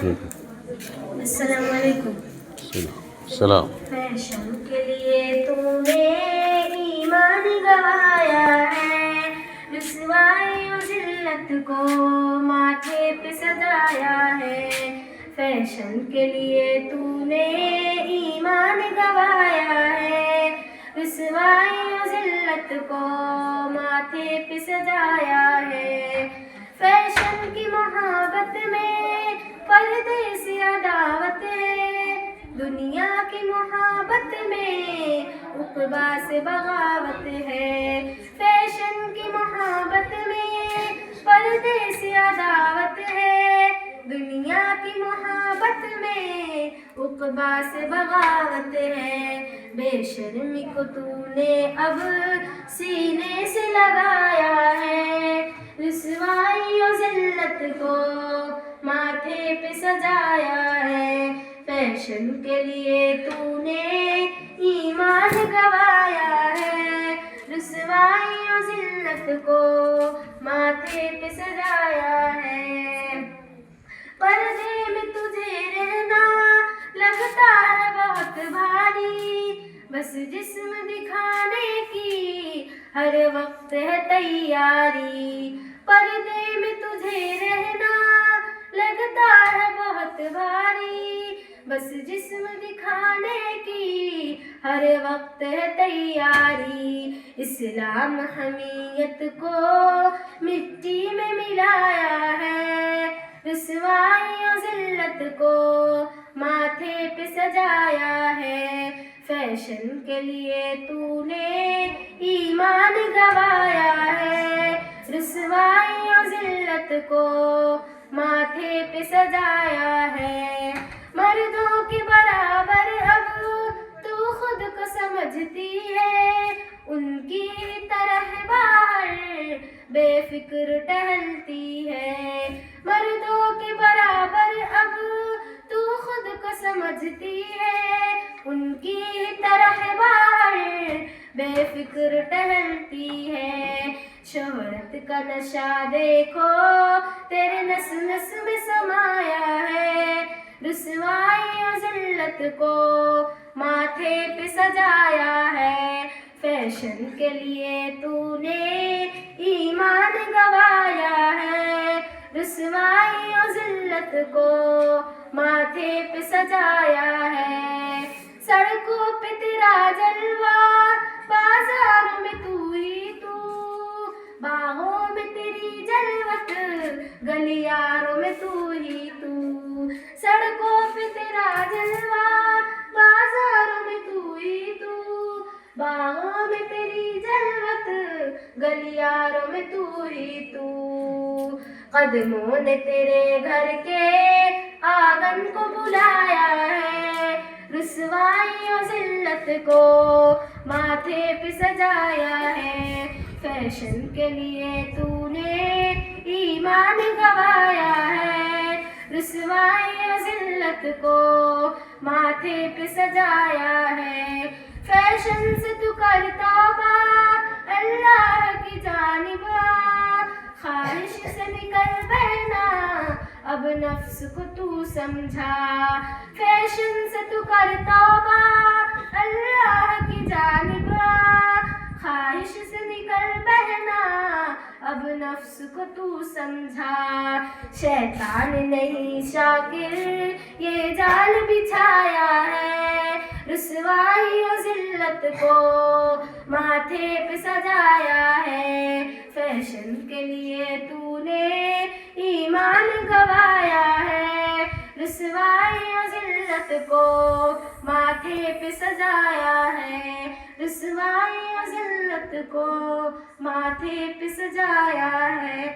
السلام علیکم. سلام. فیشن کے لیے تم نے ایمان گوایا ہے، رسوائی و ذلت کو ماتھے پہ سجایا ہے. فیشن کے لیے تم نے ایمان گوایا ہے، رسوائی و ذلت کو ماتھے پہ سجایا ہے. فیشن کی محبت میں پردے سے عداوت ہے، دنیا کی محبت میں عقبا سے بغاوت ہے. فیشن کی محبت میں پردے سے عداوت ہے، دنیا کی محبت میں عقبا سے بغاوت ہے. بے شرمی کو تو نے اب سینے سے لگایا ہے، رسوائی و ذلت کو ماتھے پہ سجایا ہے. فیشن کے لیے تو نے ایمان گوایا ہے، رسوائی و ذلت کو ماتھے پہ سجایا ہے. پردے میں تجھے رہنا لگتا ہے بہت بھاری، بس جسم دکھانے کی ہر وقت ہے تیاری. پردے میں تجھے رہنا لگتا ہے بہت بھاری، بس جسم دکھانے کی ہر وقت ہے تیاری. اسلام حمیت کو مٹی میں ملایا ہے، رسوائی و ذلت کو ماتھے پہ سجایا ہے. فیشن کے لیے تو نے ایمان گوایا ہے، رسوائی و ذلت کو ماتھے پہ سجایا ہے. مردوں کے برابر اب تو خود کو سمجھتی ہے، ان کی طرح باہر بے فکر ٹہلتی ہے. مردوں کے برابر اب تو خود کو سمجھتی ہے، ان کی طرح باہر بے فکر ٹہلتی ہے. شہرت کا نشہ دیکھو تیرے نس نس میں سمایا ہے، رسوائی و ذلت کو ماتھے پہ سجایا ہے. فیشن کے لیے تو نے ایمان گوایا ہے، رسوائی و ذلت کو ماتھے پہ سجایا ہے. سڑکوں پہ تیرا جلوہ، بازاروں میں تو ہی تو، باغوں میں تیری جلوت، گلیاروں میں تو ہی تو. سڑکوں پہ تیرا جلوہ، بازاروں میں تو ہی تو، باغوں میں تیری جلوت، گلیاروں میں تو ہی تو. قدموں نے تیرے گھر کے آنگن کو بلایا ہے، رسوائی و ذلت کو ماتھے پہ سجایا ہے. فیشن کے لیے تو نے ایمان گوایا ہے، رسوائی و ذلت کو ماتھے پہ سجایا ہے. فیشن سے تو کرتا بات اللہ کی جانب، خواہش سے نکل بہنا اب نفس کو تو سمجھا. فیشن سے تو کرتا بات اللہ کی جانب، خواہش سے نکل بہنا اب نفس کو تو سمجھا. شیطان نہیں شاکر یہ جال بچھایا ہے، رسوائی و ذلت کو ماتھے پہ سجایا ہے. فیشن کے لیے تو نے ایمان گوایا ہے، رسوائی و ذلت کو ماتھے پہ سجایا ہے، رسوائی و ذلت کو ماتھے پہ سجایا ہے.